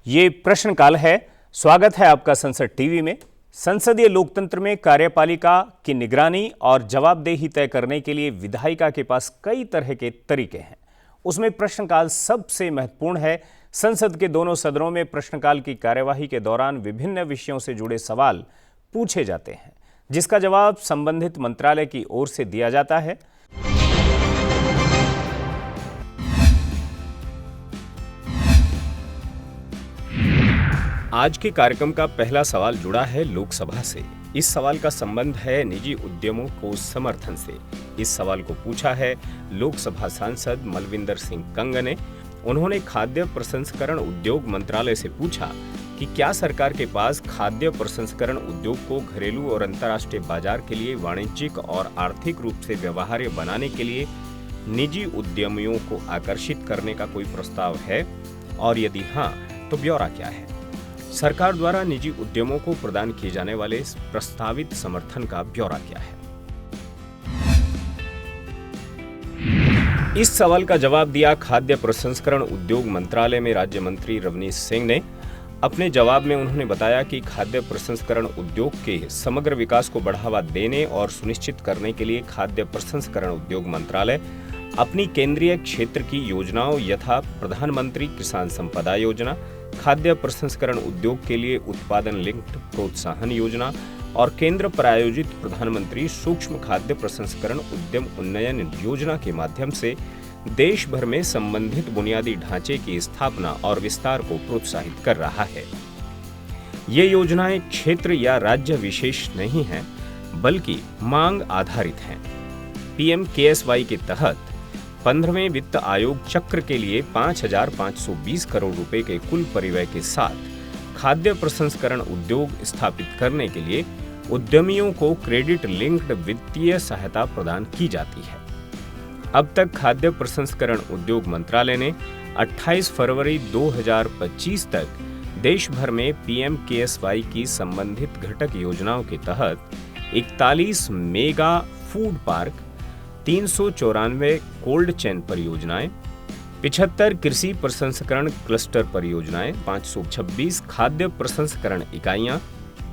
ये प्रश्नकाल है। स्वागत है आपका संसद टीवी में। संसदीय लोकतंत्र में कार्यपालिका की निगरानी और जवाबदेही तय करने के लिए विधायिका के पास कई तरह के तरीके हैं। उसमें प्रश्नकाल सबसे महत्वपूर्ण है। संसद के दोनों सदनों में प्रश्नकाल की कार्यवाही के दौरान विभिन्न विषयों से जुड़े सवाल पूछे जाते हैं, जिसका जवाब संबंधित मंत्रालय की ओर से दिया जाता है। आज के कार्यक्रम का पहला सवाल जुड़ा है लोकसभा से। इस सवाल का संबंध है निजी उद्यमों को समर्थन से। इस सवाल को पूछा है लोकसभा सांसद मलविंदर सिंह कंग ने। उन्होंने खाद्य प्रसंस्करण उद्योग मंत्रालय से पूछा कि क्या सरकार के पास खाद्य प्रसंस्करण उद्योग को घरेलू और अंतर्राष्ट्रीय बाजार के लिए वाणिज्यिक और आर्थिक रूप से व्यवहार्य बनाने के लिए निजी उद्यमियों को आकर्षित करने का कोई प्रस्ताव है, और यदि हाँ तो ब्यौरा क्या है। सरकार द्वारा निजी उद्यमों को प्रदान किए जाने वाले प्रस्तावित समर्थन का ब्यौरा क्या है। इस सवाल का जवाब दिया खाद्य प्रसंस्करण उद्योग मंत्रालय में राज्य मंत्री रवनीश सिंह ने। अपने जवाब में उन्होंने बताया कि खाद्य प्रसंस्करण उद्योग के समग्र विकास को बढ़ावा देने और सुनिश्चित करने के लिए खाद्य प्रसंस्करण उद्योग मंत्रालय अपनी केंद्रीय क्षेत्र की योजनाओं यथा प्रधानमंत्री किसान संपदा योजना, खाद्य प्रसंस्करण उद्योग के लिए उत्पादन लिंक्ड प्रोत्साहन योजना और केंद्र प्रायोजित प्रधानमंत्री सूक्ष्म खाद्य प्रसंस्करण उद्यम उन्नयन योजना के माध्यम से देश भर में संबंधित बुनियादी ढांचे की स्थापना और विस्तार को प्रोत्साहित कर रहा है। ये योजनाएं क्षेत्र या राज्य विशेष नहीं हैं, बल्कि मांग आधारित हैं। PMKSY के तहत 15वें वित्त आयोग चक्र के लिए 5,520 करोड़ रुपए के कुल परिव्यय के साथ खाद्य प्रसंस्करण उद्योग स्थापित करने के लिए उद्यमियों को क्रेडिट लिंक्ड वित्तीय सहायता प्रदान की जाती है। अब तक खाद्य प्रसंस्करण उद्योग मंत्रालय ने 28 फरवरी 2025 तक देश भर में PMKSY की संबंधित घटक योजनाओं के तहत 41 mega food park, 394 cold chain परियोजनाएं, 75 कृषि प्रसंस्करण क्लस्टर परियोजनाएं, 526 खाद्य प्रसंस्करण इकाइयां,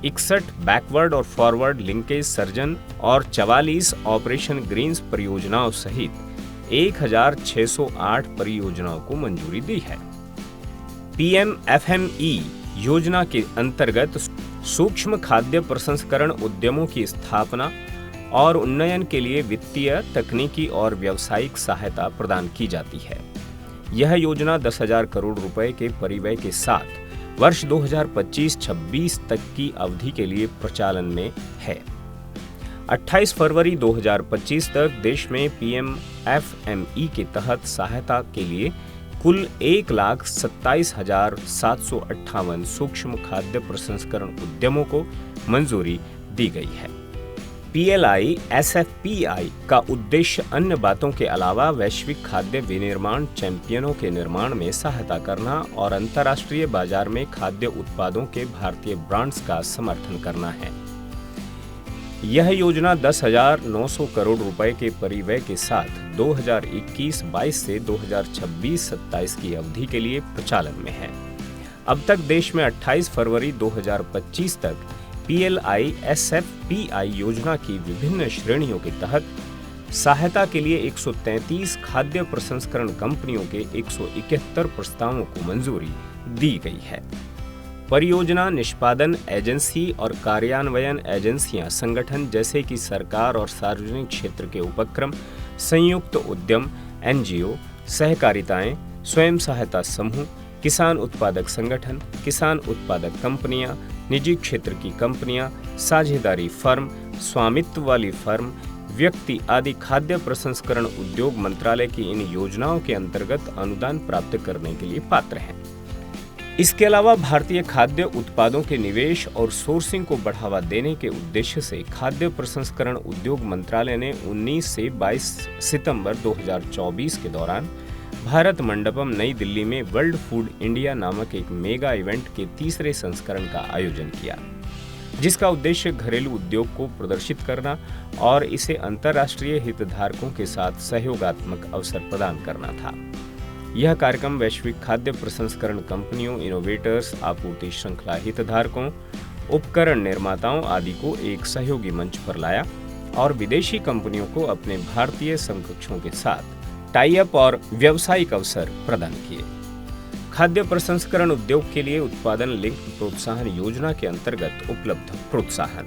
61 बैकवर्ड और फॉरवर्ड लिंकेज सर्जन और 44 ऑपरेशन ग्रीन्स परियोजनाओं सहित 1608 परियोजनाओं को मंजूरी दी है। PMFME योजना के अंतर्गत सूक्ष्म खाद्य प्रसंस्करण उद्यमों की स्थापना और उन्नयन के लिए वित्तीय, तकनीकी और व्यावसायिक सहायता प्रदान की जाती है। यह योजना 10,000 करोड़ रुपए के परिव्यय के साथ वर्ष 2025-26 तक की अवधि के लिए प्रचालन में है। 28 फरवरी 2025 तक देश में PMFME के तहत सहायता के लिए कुल 1,27,758 सूक्ष्म खाद्य प्रसंस्करण उद्यमों को मंजूरी दी गई है। PLI SFPI का उद्देश्य अन्य बातों के अलावा वैश्विक खाद्य विनिर्माण चैंपियनों के निर्माण में सहायता करना और अंतर्राष्ट्रीय बाजार में खाद्य उत्पादों के भारतीय ब्रांड्स का समर्थन करना है। यह योजना 10,900 करोड़ रुपए के परिव्यय के साथ 2021-22 से 2026-27 की अवधि के लिए प्रचालन में है। अब तक देश में 28 फरवरी 2025 तक PLI SFPI योजना की विभिन्न श्रेणियों के तहत सहायता के लिए 133 खाद्य प्रसंस्करण कंपनियों के 171 प्रस्तावों को मंजूरी दी गई है। परियोजना निष्पादन एजेंसी और कार्यान्वयन एजेंसियां संगठन जैसे कि सरकार और सार्वजनिक क्षेत्र के उपक्रम, संयुक्त उद्यम, NGO, सहकारिताएं, स्वयं सहायता समूह, किसान उत्पादक संगठन, किसान उत्पादक कंपनियां, निजी क्षेत्र की कंपनियां, साझेदारी फर्म, स्वामित्व वाली फर्म, व्यक्ति आदि खाद्य प्रसंस्करण उद्योग मंत्रालय की इन योजनाओं के अंतर्गत अनुदान प्राप्त करने के लिए पात्र हैं। इसके अलावा भारतीय खाद्य उत्पादों के निवेश और सोर्सिंग को बढ़ावा देने के उद्देश्य से खाद्य प्रसंस्करण उद्योग मंत्रालय ने 19 से 22 सितंबर 2024 के दौरान भारत मंडपम नई दिल्ली में वर्ल्ड फूड इंडिया नामक एक मेगा इवेंट के तीसरे संस्करण का आयोजन किया, जिसका उद्देश्य घरेलू उद्योग को प्रदर्शित करना और इसे अंतर्राष्ट्रीय हितधारकों के साथ सहयोगात्मक अवसर प्रदान करना था। यह कार्यक्रम वैश्विक खाद्य प्रसंस्करण कंपनियों, इनोवेटर्स, आपूर्ति श्रृंखला हितधारकों, उपकरण निर्माताओं आदि को एक सहयोगी मंच पर लाया और विदेशी कंपनियों को अपने भारतीय समकक्षों के साथ टाई अप और व्यावसायिक अवसर प्रदान किए। खाद्य प्रसंस्करण उद्योग के लिए उत्पादन लिंक प्रोत्साहन योजना के अंतर्गत उपलब्ध प्रोत्साहन।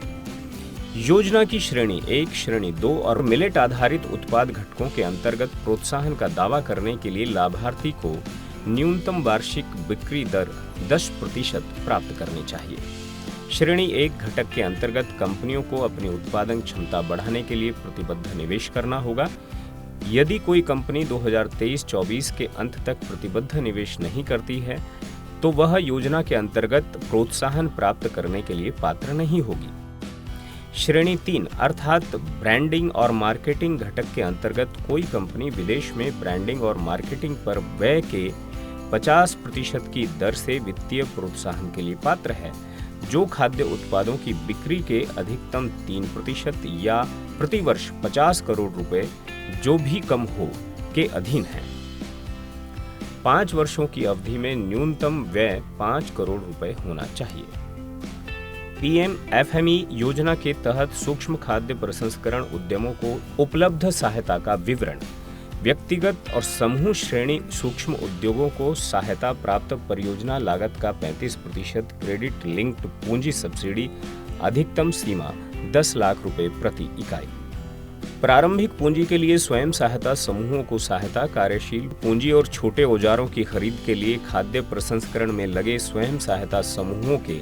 योजना की श्रेणी 1, श्रेणी 2 और मिलेट आधारित उत्पाद घटकों के अंतर्गत प्रोत्साहन का दावा करने के लिए लाभार्थी को न्यूनतम वार्षिक बिक्री दर 10% प्राप्त करनी चाहिए। श्रेणी 1 घटक के अंतर्गत कंपनियों को अपनी उत्पादन क्षमता बढ़ाने के लिए प्रतिबद्ध निवेश करना होगा। यदि कोई कंपनी 2023-24 के अंत तक प्रतिबद्ध निवेश नहीं करती है तो वह योजना के अंतर्गत प्रोत्साहन प्राप्त करने के लिए पात्र नहीं होगी। श्रेणी 3 अर्थात ब्रांडिंग और मार्केटिंग घटक के अंतर्गत कोई कंपनी विदेश में ब्रांडिंग और मार्केटिंग पर व्यय के 50% की दर से वित्तीय प्रोत्साहन के लिए पात्र है, जो खाद्य उत्पादों की बिक्री के अधिकतम 3% या प्रतिवर्ष 50 करोड़ रुपए जो भी कम हो के अधीन है। 5 वर्षों की अवधि में न्यूनतम व्यय 5 करोड़ रुपए होना चाहिए। PMFME योजना के तहत सूक्ष्म खाद्य प्रसंस्करण उद्यमों को उपलब्ध सहायता का विवरण। व्यक्तिगत और समूह श्रेणी सूक्ष्म उद्योगों को सहायता प्राप्त परियोजना लागत का 35% क्रेडिट लिंक्ड पूंजी सब्सिडी, अधिकतम सीमा 10 लाख रुपए प्रति इकाई। प्रारंभिक पूंजी के लिए स्वयं सहायता समूहों को सहायता, कार्यशील पूंजी और छोटे औजारों की खरीद के लिए खाद्य प्रसंस्करण में लगे स्वयं सहायता समूहों के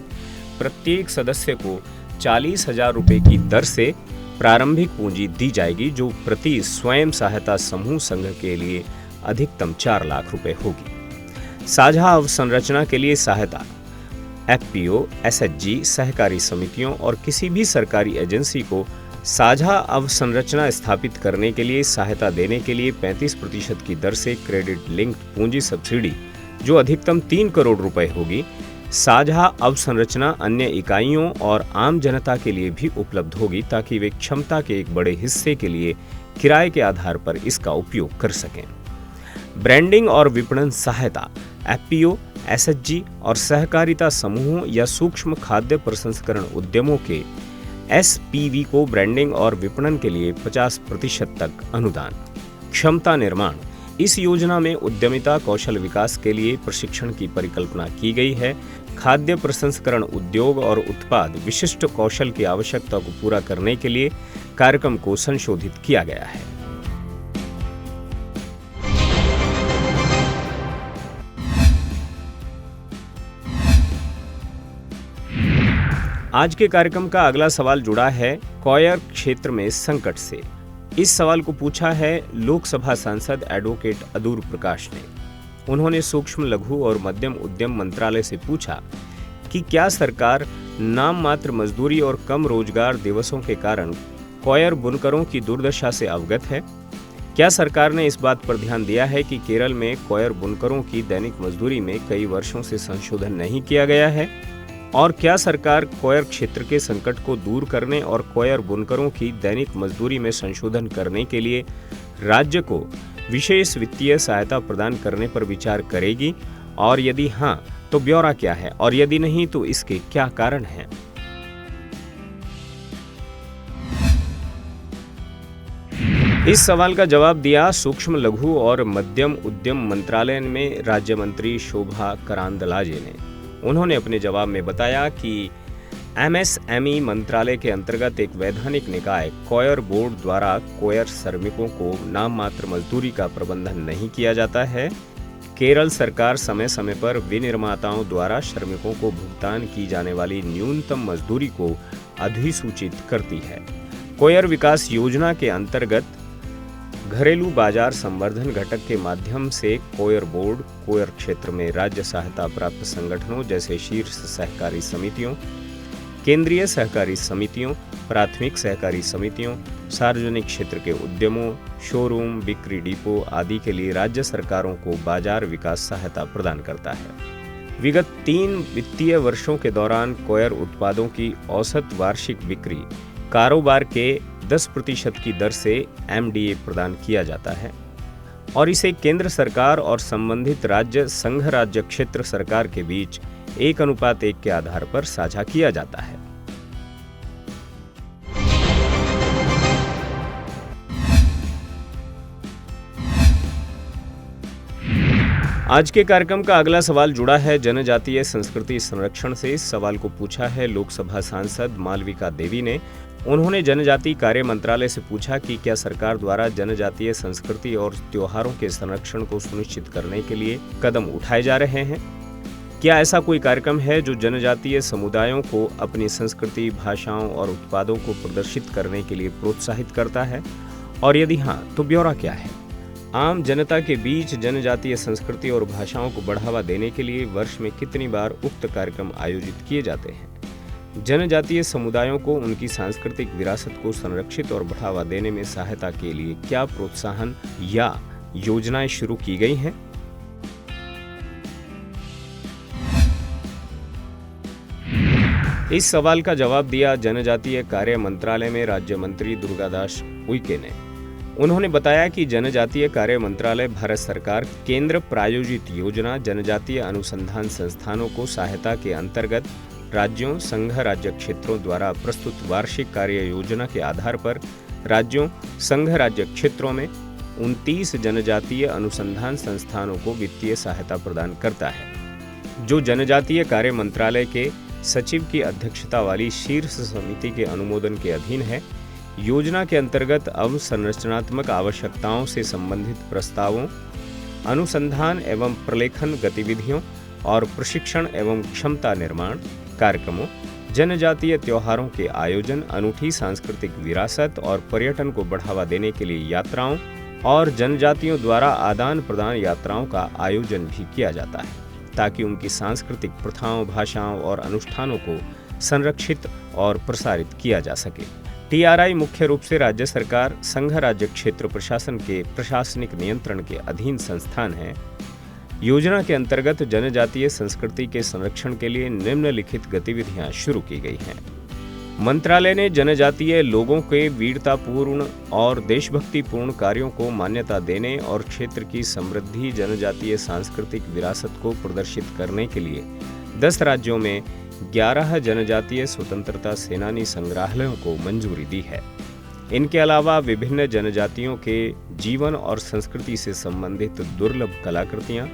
प्रत्येक सदस्य को 40,000 रुपए की दर से प्रारंभिक पूंजी दी जाएगी, जो प्रति स्वयं सहायता समूह संघ के लिए अधिकतम 4 लाख रुपए होगी। साझा अवसंरचना के लिए सहायता FPO, SHG, सहकारी समितियों और किसी भी सरकारी एजेंसी को साझा अवसंरचना स्थापित करने के लिए सहायता देने के लिए 35% की दर से क्रेडिट लिंक्ड पूंजी सब्सिडी, जो अधिकतम 3 करोड़ रुपए होगी। साझा अवसंरचना अन्य इकाइयों और आम जनता के लिए भी उपलब्ध होगी ताकि वे क्षमता के एक बड़े हिस्से के लिए किराए के आधार पर इसका उपयोग कर सकें। ब्रांडिंग और विपणन सहायता FPO, SHG और सहकारिता समूहों या सूक्ष्म खाद्य प्रसंस्करण उद्यमों के SPV को ब्रांडिंग और विपणन के लिए 50% तक अनुदान। क्षमता निर्माण। इस योजना में उद्यमिता कौशल विकास के लिए प्रशिक्षण की परिकल्पना की गई है। खाद्य प्रसंस्करण उद्योग और उत्पाद विशिष्ट कौशल की आवश्यकता को पूरा करने के लिए कार्यक्रम को संशोधित किया गया है। आज के कार्यक्रम का अगला सवाल जुड़ा है कॉयर क्षेत्र में संकट से। इस सवाल को पूछा है लोकसभा सांसद एडवोकेट अदूर प्रकाश ने। उन्होंने सूक्ष्म लघु और मध्यम उद्यम मंत्रालय से पूछा कि क्या सरकार नाम मात्र मजदूरी और कम रोजगार दिवसों के कारण कॉयर बुनकरों की दुर्दशा से अवगत है? क्या सरकार ने इस बात पर ध्यान दिया है कि केरल में कॉयर बुनकरों की दैनिक मजदूरी में कई वर्षों से संशोधन नहीं किया गया है? और क्या सरकार कॉयर क्षेत्र के संकट को दूर करने और कॉयर बुनकरों की दैनिक मजदूरी में संशोधन करने के लिए राज्य को विशेष वित्तीय सहायता प्रदान करने पर विचार करेगी? और यदि हाँ, तो ब्यौरा क्या है और यदि नहीं तो इसके क्या कारण हैं? इस सवाल का जवाब दिया सूक्ष्म लघु और मध्यम उद्यम मंत्रालय में राज्य मंत्री शोभा करांदलाजे ने। उन्होंने अपने जवाब में बताया कि MSME मंत्रालय के अंतर्गत एक वैधानिक निकाय कॉयर बोर्ड द्वारा कॉयर श्रमिकों को नाम मात्र मजदूरी का प्रबंधन नहीं किया जाता है। केरल सरकार समय समय पर विनिर्माताओं द्वारा श्रमिकों को भुगतान की जाने वाली न्यूनतम मजदूरी को अधिसूचित करती है। कॉयर विकास योजना के अंतर्गत घरेलू बाजार संवर्धन घटक के माध्यम से कॉयर बोर्ड कॉयर क्षेत्र में राज्य सहायता प्राप्त संगठनों जैसे शीर्ष सहकारी समितियों, केंद्रीय सहकारी समितियों, प्राथमिक सहकारी समितियों, सार्वजनिक क्षेत्र के उद्यमों, शोरूम, बिक्री डिपो आदि के लिए राज्य सरकारों को बाजार विकास सहायता प्रदान करता है। विगत 3 वित्तीय वर्षों के दौरान कॉयर उत्पादों की औसत वार्षिक बिक्री कारोबार के 10% की दर से MDA प्रदान किया जाता है। और इसे केंद्र सरकार और संबंधित राज्य संघ राज्य क्षेत्र सरकार के बीच 1:1 के आधार पर साझा किया जाता है। आज के कार्यक्रम का अगला सवाल जुड़ा है जनजातीय संस्कृति संरक्षण से। इस सवाल को पूछा है लोकसभा सांसद मालविका देवी ने। उन्होंने जनजातीय कार्य मंत्रालय से पूछा कि क्या सरकार द्वारा जनजातीय संस्कृति और त्योहारों के संरक्षण को सुनिश्चित करने के लिए कदम उठाए जा रहे हैं। क्या ऐसा कोई कार्यक्रम है जो जनजातीय समुदायों को अपनी संस्कृति, भाषाओं और उत्पादों को प्रदर्शित करने के लिए प्रोत्साहित करता है, और यदि हाँ तो ब्यौरा क्या है। आम जनता के बीच जनजातीय संस्कृति और भाषाओं को बढ़ावा देने के लिए वर्ष में कितनी बार उक्त कार्यक्रम आयोजित किए जाते हैं। जनजातीय समुदायों को उनकी सांस्कृतिक विरासत को संरक्षित और बढ़ावा देने में सहायता के लिए क्या प्रोत्साहन या योजनाएं शुरू की गई हैं। इस सवाल का जवाब दिया जनजातीय कार्य मंत्रालय में राज्य मंत्री दुर्गादास उइके ने। उन्होंने बताया कि जनजातीय कार्य मंत्रालय भारत सरकार केंद्र प्रायोजित योजना जनजातीय अनुसंधान संस्थानों को सहायता के अंतर्गत राज्यों संघ राज्य क्षेत्रों द्वारा प्रस्तुत वार्षिक कार्य योजना के आधार पर राज्यों संघ राज्य क्षेत्रों में 29 जनजातीय अनुसंधान संस्थानों को वित्तीय सहायता प्रदान करता है, जो जनजातीय कार्य मंत्रालय के सचिव की अध्यक्षता वाली शीर्ष समिति के अनुमोदन के अधीन है। योजना के अंतर्गत अवसंरचनात्मक आवश्यकताओं से संबंधित प्रस्तावों, अनुसंधान एवं प्रलेखन गतिविधियों और प्रशिक्षण एवं क्षमता निर्माण कार्यक्रमों, जनजातीय त्योहारों के आयोजन, अनूठी सांस्कृतिक विरासत और पर्यटन को बढ़ावा देने के लिए यात्राओं और जनजातियों द्वारा आदान प्रदान यात्राओं का आयोजन भी किया जाता है, ताकि उनकी सांस्कृतिक प्रथाओं, भाषाओं और अनुष्ठानों को संरक्षित और प्रसारित किया जा सके। टीआरआई मुख्य रूप से राज्य सरकार संघ राज्य क्षेत्र प्रशासन के प्रशासनिक नियंत्रण के अधीन संस्थान है। योजना के अंतर्गत जनजातीय संस्कृति के संरक्षण के लिए निम्नलिखित गतिविधियां शुरू की गई हैं। मंत्रालय ने जनजातीय लोगों के वीरतापूर्ण और देशभक्तिपूर्ण कार्यों को मान्यता देने और क्षेत्र की समृद्धि जनजातीय सांस्कृतिक विरासत को प्रदर्शित करने के लिए 10 राज्यों में 11 जनजातीय स्वतंत्रता सेनानी संग्रहालयों को मंजूरी दी है। इनके अलावा विभिन्न जनजातियों के जीवन और संस्कृति से संबंधित दुर्लभ कलाकृतियां,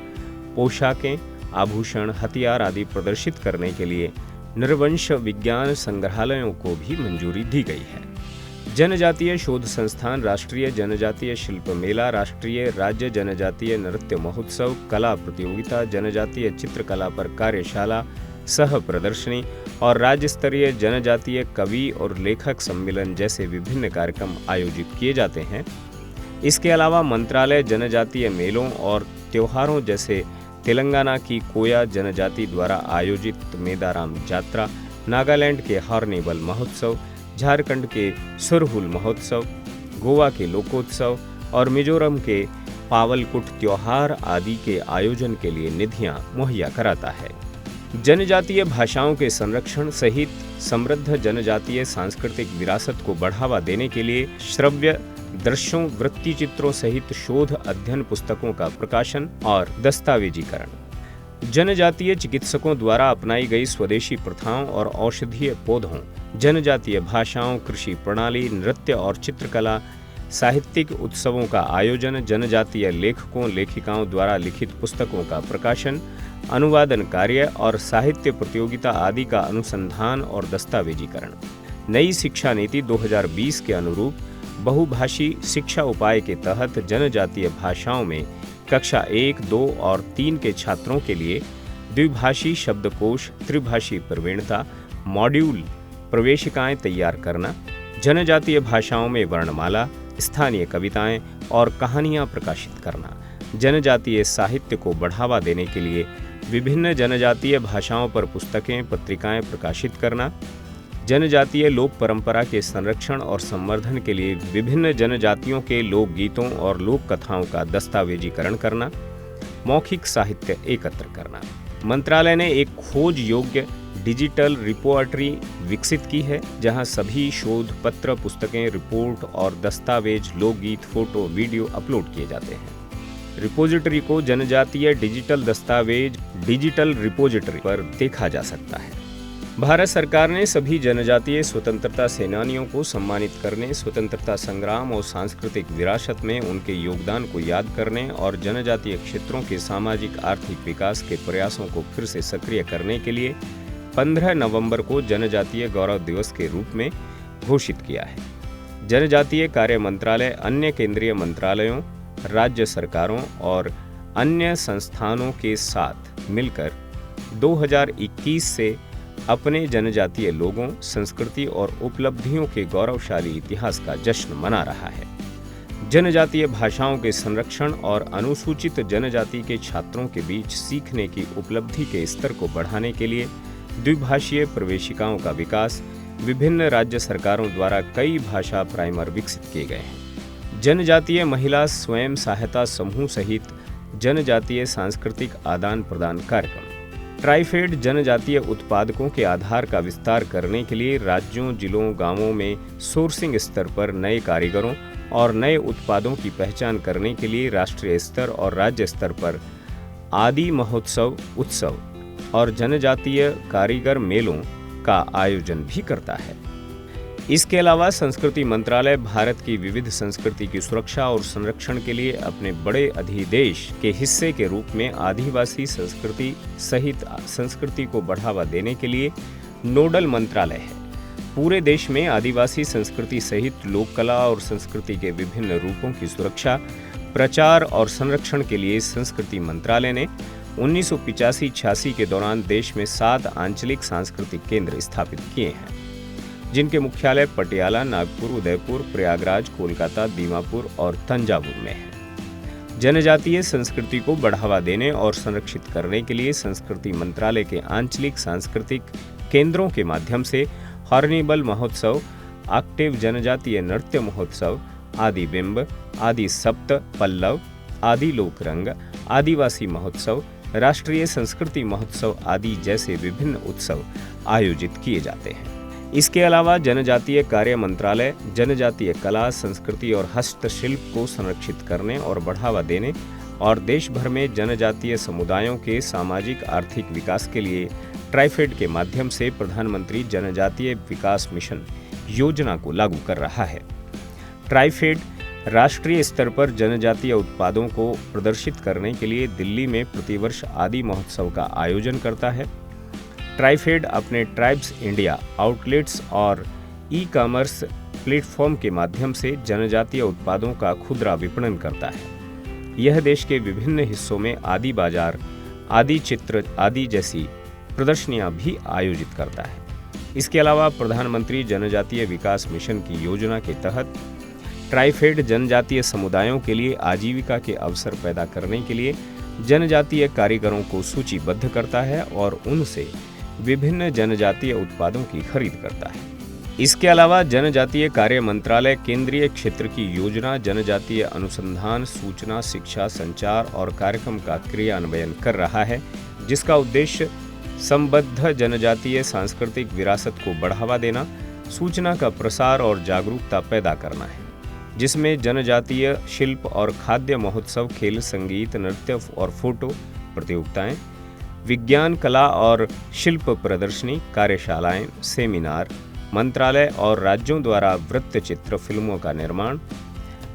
पोशाकें, आभूषण, हथियार आदि प्रदर्शित करने के लिए नृवंश विज्ञान संग्रहालयों को भी मंजूरी दी गई है। जनजातीय शोध संस्थान, राष्ट्रीय जनजातीय शिल्प मेला, राष्ट्रीय राज्य जनजातीय नृत्य महोत्सव, कला प्रतियोगिता, जनजातीय चित्रकला पर कार्यशाला, सह प्रदर्शनी और राज्य स्तरीय जनजातीय कवि और लेखक सम्मेलन जैसे विभिन्न कार्यक्रम आयोजित किए जाते हैं। इसके अलावा मंत्रालय जनजातीय मेलों और त्योहारों जैसे तेलंगाना की कोया जनजाति द्वारा आयोजित मेदाराम जात्रा, नागालैंड के हॉर्नबिल महोत्सव, झारखंड के सुरहुल महोत्सव, गोवा के लोकोत्सव और मिजोरम के पावलकुट त्योहार आदि के आयोजन के लिए निधियां मुहैया कराता है। जनजातीय भाषाओं के संरक्षण सहित समृद्ध जनजातीय सांस्कृतिक विरासत को बढ़ावा देने के लिए श्रव्य दृश्यों, वृत्ति चित्रों सहित शोध अध्ययन पुस्तकों का प्रकाशन और दस्तावेजीकरण, जनजातीय चिकित्सकों द्वारा अपनाई गई स्वदेशी प्रथाओं और औषधीय पौधों, जनजातीय भाषाओं, कृषि प्रणाली, नृत्य और चित्रकला, साहित्यिक उत्सवों का आयोजन, जनजातीय लेखकों लेखिकाओं द्वारा लिखित पुस्तकों का प्रकाशन, अनुवादन कार्य और साहित्य प्रतियोगिता आदि का अनुसंधान और दस्तावेजीकरण। नई शिक्षा नीति 2020 के अनुरूप बहुभाषी शिक्षा उपाय के तहत जनजातीय भाषाओं में कक्षा 1, 2 और 3 के छात्रों के लिए द्विभाषी शब्दकोश, त्रिभाषी प्रवीणता मॉड्यूल प्रवेशिकाएं तैयार करना, जनजातीय भाषाओं में वर्णमाला, स्थानीय कविताएं और कहानियां प्रकाशित करना, जनजातीय साहित्य को बढ़ावा देने के लिए विभिन्न जनजातीय भाषाओं पर पुस्तकें, पत्रिकाएं प्रकाशित करना, जनजातीय लोक परंपरा के संरक्षण और संवर्धन के लिए विभिन्न जनजातियों के लोक गीतों और लोक कथाओं का दस्तावेजीकरण करना, मौखिक साहित्य एकत्र करना। मंत्रालय ने एक खोज योग्य डिजिटल रिपोर्टरी विकसित की है, जहां सभी शोध पत्र, पुस्तकें, रिपोर्ट और दस्तावेज, लोकगीत, फोटो, वीडियो अपलोड किए जाते हैं। रिपोजिटरी को जनजातीय डिजिटल दस्तावेज डिजिटल रिपोजिटरी पर देखा जा सकता है। भारत सरकार ने सभी जनजातीय स्वतंत्रता सेनानियों को सम्मानित करने, स्वतंत्रता संग्राम और सांस्कृतिक विरासत में उनके योगदान को याद करने और जनजातीय क्षेत्रों के सामाजिक आर्थिक विकास के प्रयासों को फिर से सक्रिय करने के लिए 15 नवंबर को जनजातीय गौरव दिवस के रूप में घोषित किया है। जनजातीय कार्य मंत्रालय अन्य केंद्रीय मंत्रालयों, राज्य सरकारों और अन्य संस्थानों के साथ मिलकर 2021 से अपने जनजातीय लोगों, संस्कृति और उपलब्धियों के गौरवशाली इतिहास का जश्न मना रहा है। जनजातीय भाषाओं के संरक्षण और अनुसूचित जनजाति के छात्रों के बीच सीखने की उपलब्धि के स्तर को बढ़ाने के लिए द्विभाषीय प्रवेशिकाओं का विकास, विभिन्न राज्य सरकारों द्वारा कई भाषा प्राइमर विकसित किए गए हैं। जनजातीय महिला स्वयं सहायता समूह सहित जनजातीय सांस्कृतिक आदान प्रदान कार्यक्रम। ट्राइफेड जनजातीय उत्पादकों के आधार का विस्तार करने के लिए राज्यों, जिलों, गांवों में सोर्सिंग स्तर पर नए कारीगरों और नए उत्पादों की पहचान करने के लिए राष्ट्रीय स्तर और राज्य स्तर पर आदि महोत्सव, उत्सव और जनजातीय कारीगर मेलों का आयोजन भी करता है। इसके अलावा संस्कृति मंत्रालय भारत की विविध संस्कृति की सुरक्षा और संरक्षण के लिए अपने बड़े अधिदेश के हिस्से के रूप में आदिवासी संस्कृति सहित संस्कृति को बढ़ावा देने के लिए नोडल मंत्रालय है। पूरे देश में आदिवासी संस्कृति सहित लोक कला और संस्कृति के विभिन्न रूपों की सुरक्षा, प्रचार और संरक्षण के लिए संस्कृति मंत्रालय ने 1985-86 के दौरान देश में 7 आंचलिक सांस्कृतिक केंद्र स्थापित किए हैं, जिनके मुख्यालय पटियाला, नागपुर, उदयपुर, प्रयागराज, कोलकाता, दीमापुर और तंजावुर में है। जनजातीय संस्कृति को बढ़ावा देने और संरक्षित करने के लिए संस्कृति मंत्रालय के आंचलिक सांस्कृतिक केंद्रों के माध्यम से हॉर्निबल महोत्सव, ऑक्टेव जनजातीय नृत्य महोत्सव, आदि बिंब, आदि सप्त पल्लव, आदि लोकरंग, आदिवासी महोत्सव, राष्ट्रीय संस्कृति महोत्सव आदि जैसे विभिन्न उत्सव आयोजित किए जाते हैं। इसके अलावा जनजातीय कार्य मंत्रालय जनजातीय कला, संस्कृति और हस्तशिल्प को संरक्षित करने और बढ़ावा देने और देश भर में जनजातीय समुदायों के सामाजिक आर्थिक विकास के लिए ट्राइफेड के माध्यम से प्रधानमंत्री जनजातीय विकास मिशन योजना को लागू कर रहा है। ट्राइफेड राष्ट्रीय स्तर पर जनजातीय उत्पादों को प्रदर्शित करने के लिए दिल्ली में प्रतिवर्ष आदि महोत्सव का आयोजन करता है। ट्राइफेड अपने ट्राइब्स इंडिया आउटलेट्स और ई-कॉमर्स प्लेटफॉर्म के माध्यम से जनजातीय उत्पादों का खुदरा विपणन करता है। यह देश के विभिन्न हिस्सों में आदि बाजार, आदि चित्र आदि जैसी प्रदर्शनियां भी आयोजित करता है। इसके अलावा प्रधानमंत्री जनजातीय विकास मिशन की योजना के तहत ट्राइफेड जनजातीय समुदायों के लिए आजीविका के अवसर पैदा करने के लिए जनजातीय कारीगरों को सूचीबद्ध करता है और उनसे विभिन्न जनजातीय उत्पादों की खरीद करता है। इसके अलावा जनजातीय कार्य मंत्रालय केंद्रीय क्षेत्र की योजना, जनजातीय अनुसंधान, सूचना, शिक्षा, संचार और कार्यक्रम का क्रियान्वयन कर रहा है, जिसका उद्देश्य संबद्ध जनजातीय सांस्कृतिक विरासत को बढ़ावा देना, सूचना का प्रसार और जागरूकता पैदा करना है, जिसमें जनजातीय शिल्प और खाद्य महोत्सव, खेल, संगीत, नृत्य और फोटो प्रतियोगिताएं, विज्ञान, कला और शिल्प प्रदर्शनी, कार्यशालाएं, सेमिनार, मंत्रालय और राज्यों द्वारा वृत्तचित्र फिल्मों का निर्माण,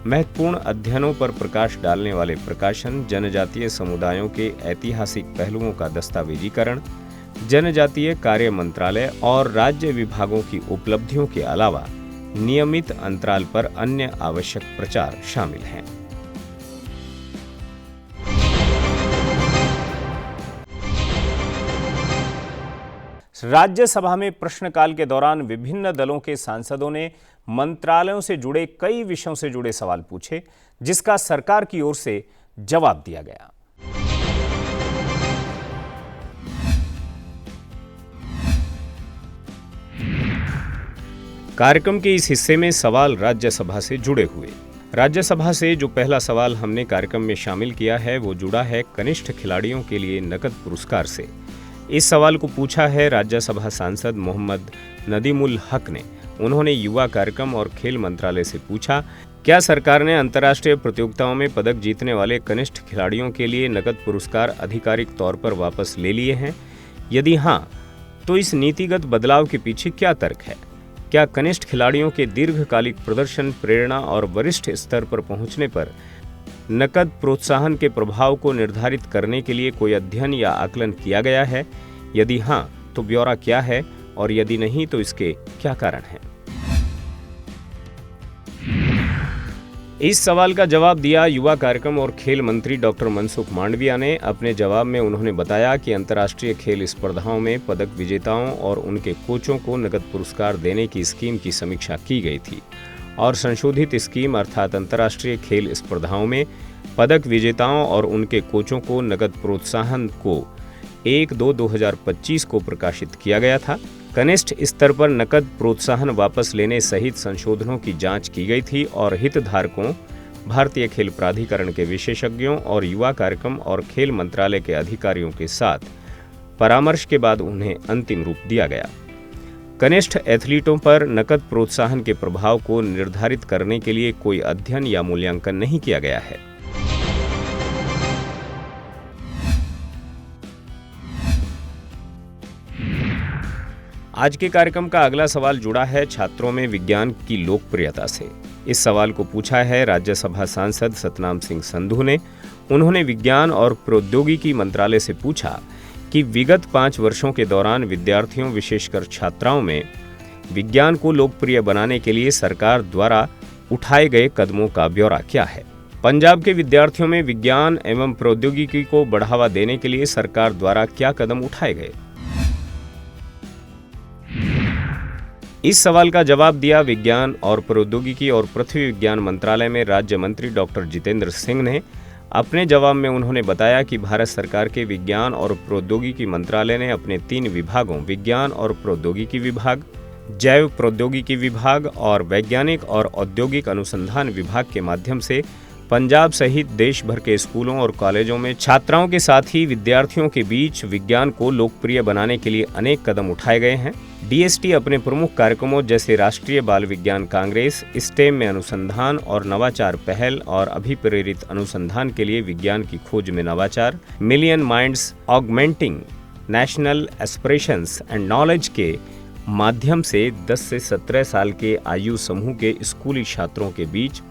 महत्वपूर्ण अध्ययनों पर प्रकाश डालने वाले प्रकाशन, जनजातीय समुदायों के ऐतिहासिक पहलुओं का दस्तावेजीकरण, जनजातीय कार्य मंत्रालय और राज्य विभागों की उपलब्धियों के अलावा नियमित अंतराल पर अन्य आवश्यक प्रचार शामिल हैं। राज्यसभा में प्रश्नकाल के दौरान विभिन्न दलों के सांसदों ने मंत्रालयों से जुड़े कई विषयों से जुड़े सवाल पूछे, जिसका सरकार की ओर से जवाब दिया गया। कार्यक्रम के इस हिस्से में सवाल राज्यसभा से जुड़े हुए। राज्यसभा से जो पहला सवाल हमने कार्यक्रम में शामिल किया है वो जुड़ा है कनिष्ठ खिलाड़ियों के लिए नकद पुरस्कार से। इस सवाल को पूछा है राज्यसभा सांसद मोहम्मद नदीमुल हक ने उन्होंने युवा कार्यक्रम और खेल मंत्रालय से पूछा, क्या सरकार ने अंतर्राष्ट्रीय प्रतियोगिताओं में पदक जीतने वाले कनिष्ठ खिलाड़ियों के लिए नकद पुरस्कार आधिकारिक तौर पर वापस ले लिए हैं? यदि हाँ, तो इस नीतिगत बदलाव के पीछे क्या तर्क है? क्या कनिष्ठ खिलाड़ियों के दीर्घकालिक प्रदर्शन, प्रेरणा और वरिष्ठ स्तर पर पहुंचने पर नकद प्रोत्साहन के प्रभाव को निर्धारित करने के लिए कोई अध्ययन या आकलन किया गया है? यदि हाँ, तो ब्यौरा क्या है और यदि नहीं तो इसके क्या कारण हैं? इस सवाल का जवाब दिया युवा कार्यक्रम और खेल मंत्री डॉक्टर मनसुख मांडविया ने। अपने जवाब में उन्होंने बताया कि अंतर्राष्ट्रीय खेल स्पर्धाओं में पदक विजेताओं और उनके कोचों को नकद पुरस्कार देने की स्कीम की समीक्षा की गई थी और संशोधित स्कीम अर्थात अंतर्राष्ट्रीय खेल स्पर्धाओं में पदक विजेताओं और उनके कोचों को नकद प्रोत्साहन को 1/2/2025 को प्रकाशित किया गया था। कनिष्ठ स्तर पर नकद प्रोत्साहन वापस लेने सहित संशोधनों की जांच की गई थी और हितधारकों, भारतीय खेल प्राधिकरण के विशेषज्ञों और युवा कार्यक्रम और खेल मंत्रालय के अधिकारियों के साथ परामर्श के बाद उन्हें अंतिम रूप दिया गया। कनिष्ठ एथलीटों पर नकद प्रोत्साहन के प्रभाव को निर्धारित करने के लिए कोई अध्ययन या मूल्यांकन नहीं किया गया है। आज के कार्यक्रम का अगला सवाल जुड़ा है छात्रों में विज्ञान की लोकप्रियता से। इस सवाल को पूछा है राज्यसभा सांसद सतनाम सिंह संधू ने। उन्होंने विज्ञान और प्रौद्योगिकी मंत्रालय से पूछा कि विगत 5 वर्षों के दौरान विद्यार्थियों विशेषकर छात्राओं में विज्ञान को लोकप्रिय बनाने के लिए सरकार द्वारा उठाए गए कदमों का ब्यौरा क्या है। पंजाब के विद्यार्थियों में विज्ञान एवं प्रौद्योगिकी को बढ़ावा देने के लिए सरकार द्वारा क्या कदम उठाए गए? इस सवाल का जवाब दिया विज्ञान और प्रौद्योगिकी और पृथ्वी विज्ञान मंत्रालय में राज्य मंत्री डॉक्टर जितेंद्र सिंह ने। अपने जवाब में उन्होंने बताया कि भारत सरकार के विज्ञान और प्रौद्योगिकी मंत्रालय ने अपने 3 विभागों विज्ञान और प्रौद्योगिकी विभाग, जैव प्रौद्योगिकी विभाग और वैज्ञानिक और औद्योगिक अनुसंधान विभाग के माध्यम से पंजाब सहित देश भर के स्कूलों और कॉलेजों में छात्राओं के साथ ही विद्यार्थियों के बीच विज्ञान को लोकप्रिय बनाने के लिए अनेक कदम उठाए गए हैं। डीएसटी अपने प्रमुख कार्यक्रमों जैसे राष्ट्रीय बाल विज्ञान कांग्रेस, स्टेम में अनुसंधान और नवाचार पहल और अभिप्रेरित अनुसंधान के लिए विज्ञान की खोज में नवाचार, million minds augmenting national aspirations and knowledge के माध्यम से 10 से 17 साल के आयु समूह के स्कूली छात्रों के बीच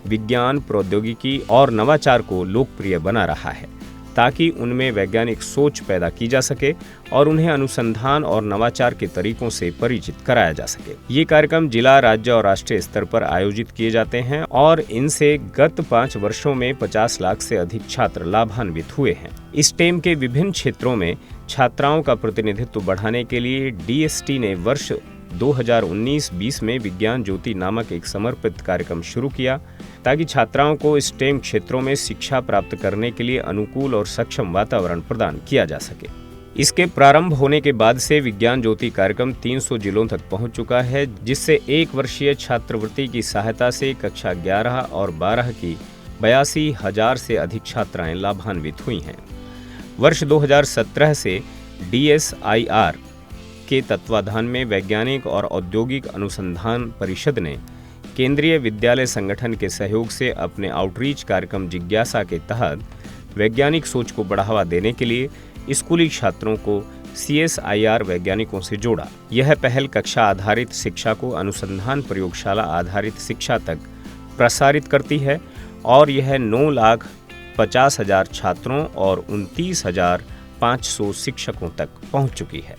विज्ञान, प्रौद्योगिकी और नवाचार को लोकप्रिय बना रहा है ताकि उनमें वैज्ञानिक सोच पैदा की जा सके और उन्हें अनुसंधान और नवाचार के तरीकों से परिचित कराया जा सके। ये कार्यक्रम जिला, राज्य और राष्ट्रीय स्तर पर आयोजित किए जाते हैं और इनसे गत 5 वर्षों में 50 लाख से अधिक छात्र लाभान्वित हुए हैं। स्टेम के विभिन्न क्षेत्रों में छात्राओं का प्रतिनिधित्व बढ़ाने के लिए डीएसटी ने वर्ष 2019-20 में विज्ञान ज्योति नामक एक समर्पित कार्यक्रम शुरू किया ताकि छात्राओं को स्टेम क्षेत्रों में शिक्षा प्राप्त करने के लिए अनुकूल और सक्षम वातावरण प्रदान किया जा सके। इसके प्रारंभ होने के बाद से विज्ञान ज्योति कार्यक्रम 300 जिलों तक पहुंच चुका है, जिससे 1 वर्षीय छात्रवृत्ति की सहायता से कक्षा 11 और 12 की 82,000 से अधिक छात्राएं लाभान्वित हुई हैं। वर्ष 2017 से DSIR के तत्वाधान में वैज्ञानिक और औद्योगिक अनुसंधान परिषद ने केंद्रीय विद्यालय संगठन के सहयोग से अपने आउटरीच कार्यक्रम जिज्ञासा के तहत वैज्ञानिक सोच को बढ़ावा देने के लिए स्कूली छात्रों को CSIR वैज्ञानिकों से जोड़ा। यह पहल कक्षा आधारित शिक्षा को अनुसंधान प्रयोगशाला आधारित शिक्षा तक प्रसारित करती है और यह 9,50,000 छात्रों और 29,500 शिक्षकों तक पहुंच चुकी है।